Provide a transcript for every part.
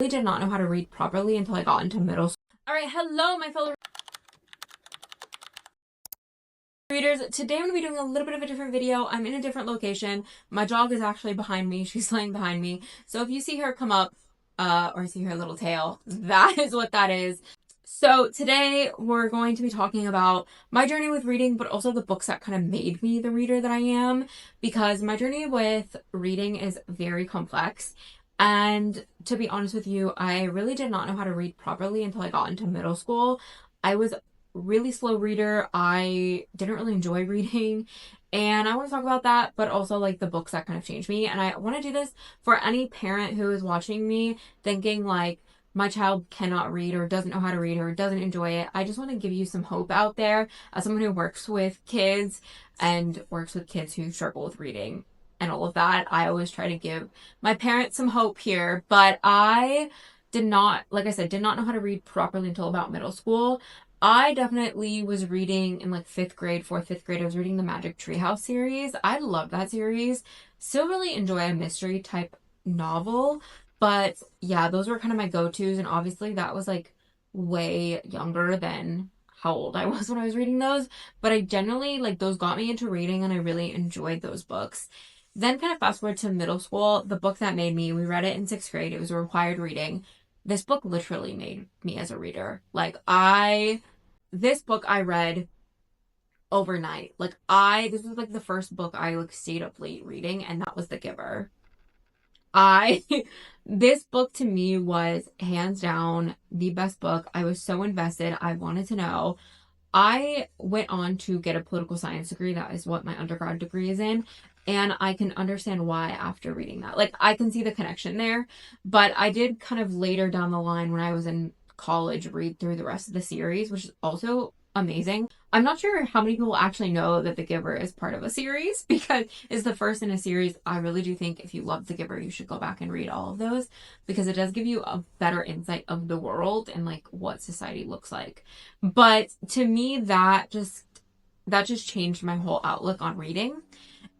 Really did not know how to read properly until I got into middle school. All right, hello, my fellow readers. Today I'm going to be doing a little bit of a different video. I'm in a different location. My dog is actually behind me. She's laying behind me. So if you see her come up, or see her little tail, that is what that is. So today we're going to be talking about my journey with reading, but also the books that kind of made me the reader that I am, because my journey with reading is very complex. And to be honest with you, I really did not know how to read properly until I got into middle school. I was a really slow reader. I didn't really enjoy reading. And I want to talk about that, but also like the books that kind of changed me. And I want to do this for any parent who is watching me thinking like, my child cannot read or doesn't know how to read or doesn't enjoy it. I just want to give you some hope out there as someone who works with kids and works with kids who struggle with reading and all of that. I always try to give my parents some hope here, but I did not, like I said, did not know how to read properly until about middle school. I definitely was reading in like fifth grade, fifth grade. I was reading the Magic Treehouse series. I love that series. Still really enjoy a mystery type novel. But yeah, those were kind of my go-tos. And obviously that was like way younger than how old I was when I was reading those. But I generally like those got me into reading and I really enjoyed those books. Then kind of fast forward to middle school, the book that made me, we read it in sixth grade. It was a required reading. This book literally made me as a reader. This book I read overnight. This was like the first book I like stayed up late reading, and that was The Giver. I this book to me was hands down the best book. I was so invested. I wanted to know. I went on to get a political science degree. That is what my undergrad degree is in. And I can understand why after reading that. Like, I can see the connection there. But I did kind of later down the line when I was in college read through the rest of the series, which is also amazing. I'm not sure how many people actually know that The Giver is part of a series because it's the first in a series. I really do think if you love The Giver, you should go back and read all of those because it does give you a better insight of the world and like what society looks like. But to me, that just changed my whole outlook on reading.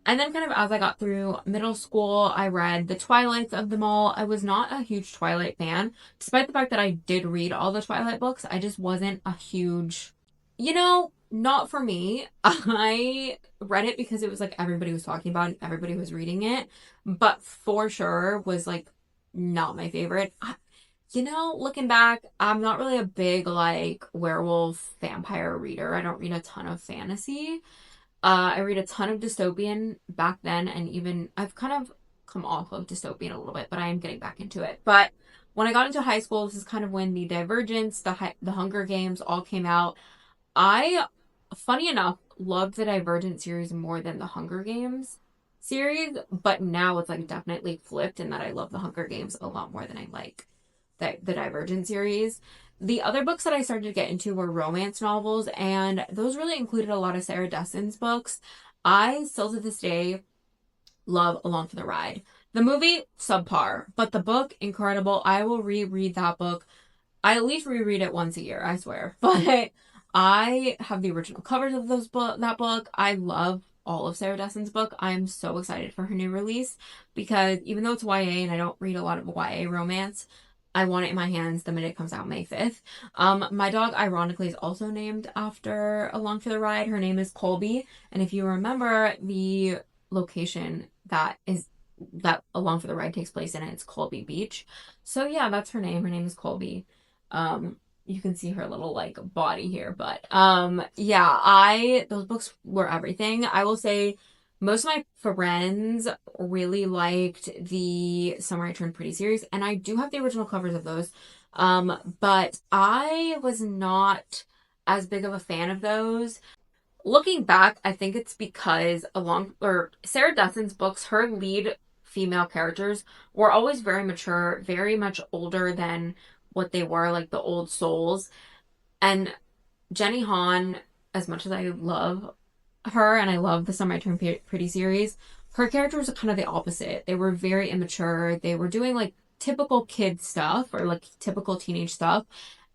And then kind of as I got through middle school, I read the Twilights of them all. I was not a huge Twilight fan, despite the fact that I did read all the Twilight books. I just wasn't a huge, not for me. I read it because it was like everybody was talking about it and everybody was reading it, but for sure was like not my favorite. Looking back, I'm not really a big like werewolf vampire reader. I don't read a ton of fantasy. I read a ton of dystopian back then, and even I've kind of come off of dystopian a little bit, but I am getting back into it. But when I got into high school, this is kind of when the Divergence, the Hunger Games all came out. I, funny enough, loved the Divergent series more than the Hunger Games series, but now it's like definitely flipped in that I love the Hunger Games a lot more than I like the Divergent series. The other books that I started to get into were romance novels, and those really included a lot of Sarah Dessen's books. I still to this day love Along for the Ride. The movie, subpar, but the book, incredible. I will reread that book. I at least reread it once a year, I swear. But I have the original covers of that book. I love all of Sarah Dessen's book. I am so excited for her new release because even though it's YA and I don't read a lot of YA romance, I want it in my hands the minute it comes out May 5th. My dog, ironically, is also named after Along for the Ride. Her name is Colby. And if you remember the location that Along for the Ride takes place in, it's Colby Beach. So yeah, that's her name. Her name is Colby. You can see her little like body here, but yeah, those books were everything. I will say most of my friends really liked the Summer I Turned Pretty series, and I do have the original covers of those. But I was not as big of a fan of those. Looking back, I think it's because Sarah Dessen's books, her lead female characters were always very mature, very much older than what they were, like the old souls. And Jenny Han, as much as I love her and I love the Summer I Turned Pretty series, her characters are kind of the opposite. They were very immature. They were doing like typical kid stuff or like typical teenage stuff.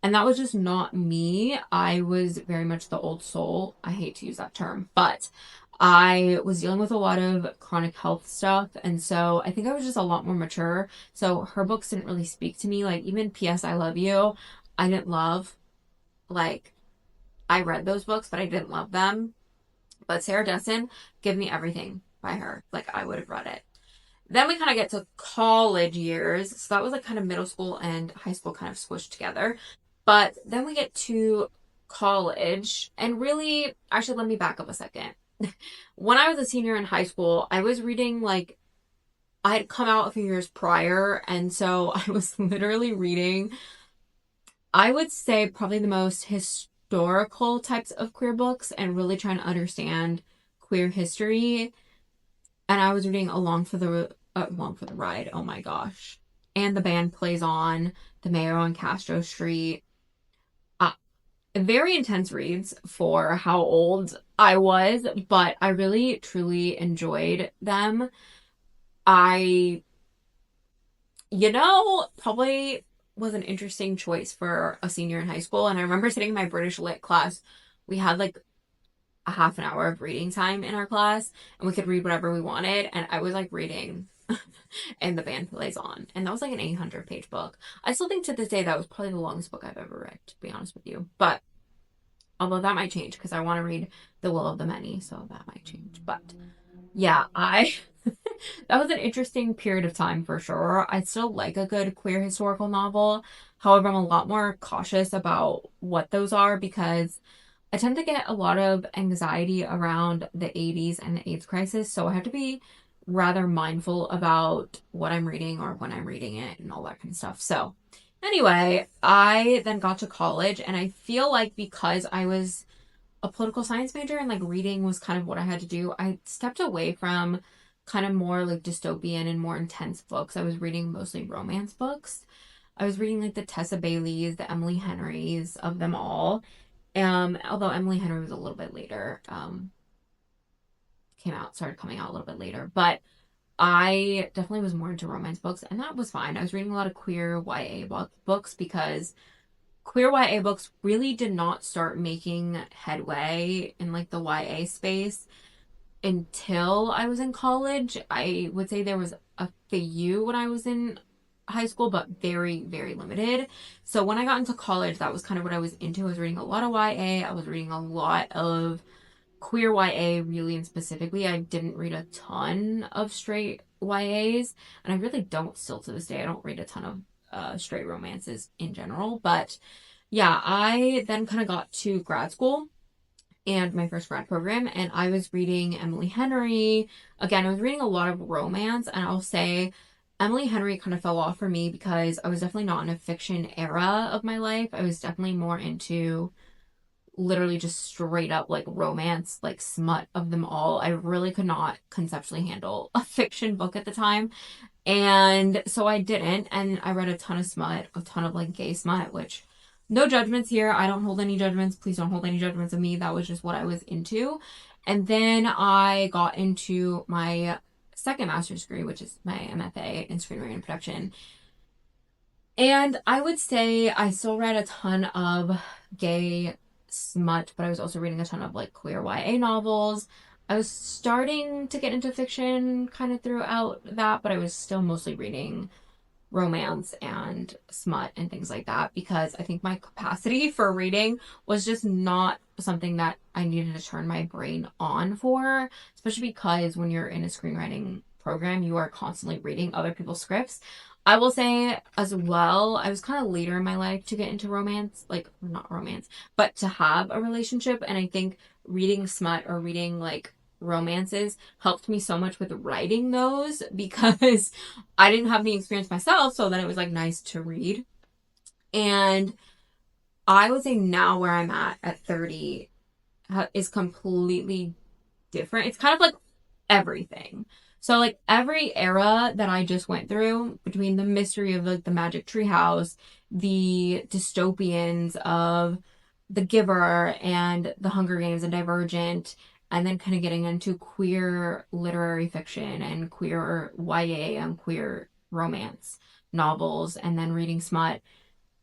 And that was just not me. I was very much the old soul. I hate to use that term, but I was dealing with a lot of chronic health stuff, and so I think I was just a lot more mature. So her books didn't really speak to me. Like even P.S. I Love You, I didn't love. Like I read those books, but I didn't love them. But Sarah Dessen, Give Me Everything by her. Like I would have read it. Then we kind of get to college years. So that was like kind of middle school and high school kind of squished together. But then we get to college. And really, actually, let me back up a second. When I was a senior in high school, I was reading like, I had come out a few years prior. And so I was literally reading, I would say, probably the most historical types of queer books and really trying to understand queer history. And I was reading Along for the Ride. Oh my gosh. And The Band Plays On, The Mayor on Castro Street. Uh, Very intense reads for how old I was, but I really truly enjoyed them. I, probably was an interesting choice for a senior in high school. And I remember sitting in my British lit class. We had like a half an hour of reading time in our class, and we could read whatever we wanted. And I was like reading and The Band Plays On. And that was like an 800-page book. I still think to this day that was probably the longest book I've ever read, to be honest with you. But although that might change because I want to read The Will of the Many, so that might change. But yeah, I that was an interesting period of time for sure. I still like a good queer historical novel. However, I'm a lot more cautious about what those are because I tend to get a lot of anxiety around the 80s and the AIDS crisis, so I have to be rather mindful about what I'm reading or when I'm reading it and all that kind of stuff. So, anyway, I then got to college, and I feel like because I was a political science major and like reading was kind of what I had to do, I stepped away from kind of more like dystopian and more intense books. I was reading mostly romance books. I was reading like the Tessa Baileys, the Emily Henrys of them all. Although Emily Henry was a little bit later, started coming out a little bit later, but I definitely was more into romance books, and that was fine. I was reading a lot of queer YA books because queer YA books really did not start making headway in like the YA space until I was in college. I would say there was a few when I was in high school, but very, very limited. So when I got into college, that was kind of what I was into. I was reading a lot of YA. I was reading a lot of queer YA, really, and specifically. I didn't read a ton of straight YAs, and I really don't still to this day. I don't read a ton of straight romances in general. But yeah, I then kind of got to grad school and my first grad program, and I was reading Emily Henry. Again, I was reading a lot of romance, and I'll say Emily Henry kind of fell off for me because I was definitely not in a fiction era of my life. I was definitely more into literally just straight up like romance, like smut of them all. I really could not conceptually handle a fiction book at the time. And so I didn't. And I read a ton of smut, a ton of like gay smut, which no judgments here. I don't hold any judgments. Please don't hold any judgments of me. That was just what I was into. And then I got into my second master's degree, which is my MFA in screenwriting and production. And I would say I still read a ton of gay smut, but I was also reading a ton of like queer YA novels. I was starting to get into fiction kind of throughout that, but I was still mostly reading romance and smut and things like that because I think my capacity for reading was just not something that I needed to turn my brain on for, especially because when you're in a screenwriting program, you are constantly reading other people's scripts. I will say as well, I was kind of later in my life to get into romance, like not romance, but to have a relationship. And I think reading smut or reading like romances helped me so much with writing those because I didn't have the experience myself. So then it was like nice to read. And I would say now where I'm at 30 is completely different. It's kind of like everything. So like every era that I just went through between the mystery of like the Magic Tree House, the dystopians of The Giver and The Hunger Games and Divergent, and then kind of getting into queer literary fiction and queer YA and queer romance novels, and then reading smut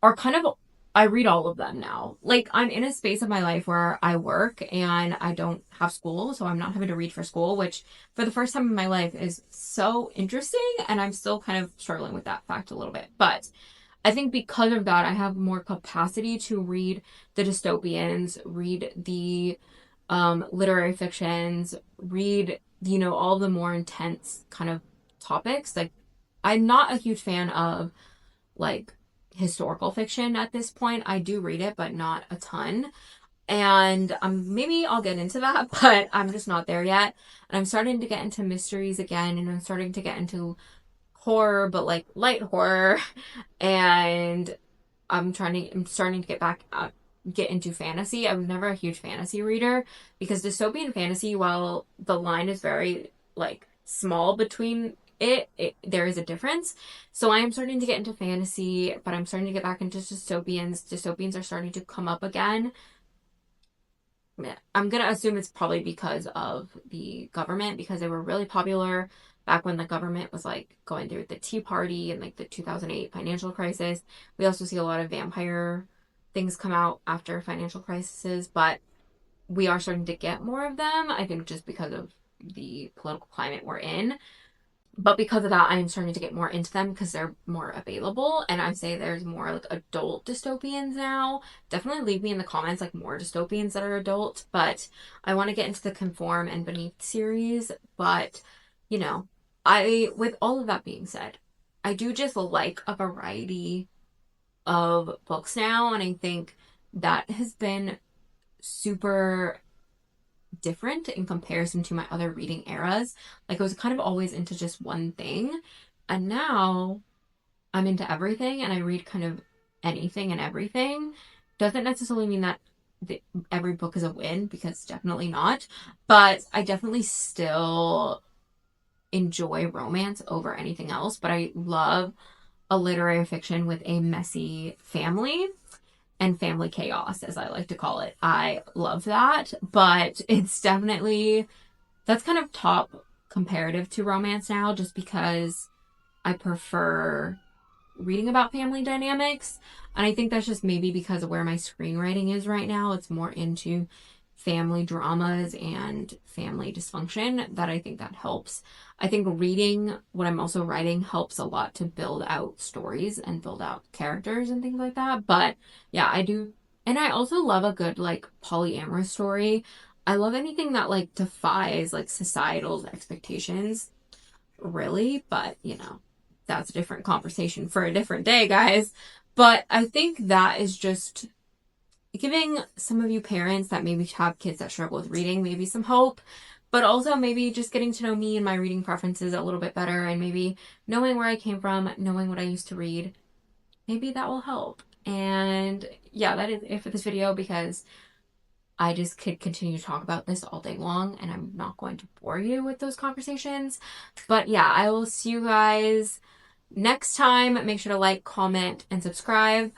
are kind of I read all of them now. Like, I'm in a space of my life where I work and I don't have school, so I'm not having to read for school, which for the first time in my life is so interesting. And I'm still kind of struggling with that fact a little bit. But I think because of that, I have more capacity to read the dystopians, read the literary fictions, read, all the more intense kind of topics. Like, I'm not a huge fan of like historical fiction at this point. I do read it, but not a ton. And maybe I'll get into that, but I'm just not there yet. And I'm starting to get into mysteries again, and I'm starting to get into horror, but like light horror. And I'm starting to get into fantasy. I was never a huge fantasy reader because dystopian fantasy, while the line is very like small between there is a difference. So I am starting to get into fantasy, but I'm starting to get back into dystopians. Dystopians are starting to come up again. I'm gonna assume it's probably because of the government, because they were really popular back when the government was like going through the Tea Party and like the 2008 financial crisis. We also see a lot of vampire things come out after financial crises, but we are starting to get more of them, I think, just because of the political climate we're in. But because of that, I'm starting to get more into them because they're more available. And I'd say there's more like adult dystopians now. Definitely leave me in the comments like more dystopians that are adult. But I want to get into the Conform and Beneath series. But, with all of that being said, I do just like a variety of books now. And I think that has been super different in comparison to my other reading eras. Like, I was kind of always into just one thing, and now I'm into everything and I read kind of anything and everything. Doesn't necessarily mean that every book is a win, because definitely not, but I definitely still enjoy romance over anything else. But I love a literary fiction with a messy family and family chaos, as I like to call it. I love that, but it's definitely, that's kind of top comparative to romance now, just because I prefer reading about family dynamics. And I think that's just maybe because of where my screenwriting is right now. It's more into family dramas and family dysfunction, that I think that helps. I think reading what I'm also writing helps a lot to build out stories and build out characters and things like that. But yeah, I do. And I also love a good like polyamorous story. I love anything that like defies like societal expectations, really. But that's a different conversation for a different day, guys. But I think that is just giving some of you parents that maybe have kids that struggle with reading maybe some hope, but also maybe just getting to know me and my reading preferences a little bit better, and maybe knowing where I came from, knowing what I used to read. Maybe that will help. And yeah, that is it for this video, because I just could continue to talk about this all day long, and I'm not going to bore you with those conversations. But yeah, I will see you guys next time. Make sure to like, comment, and subscribe.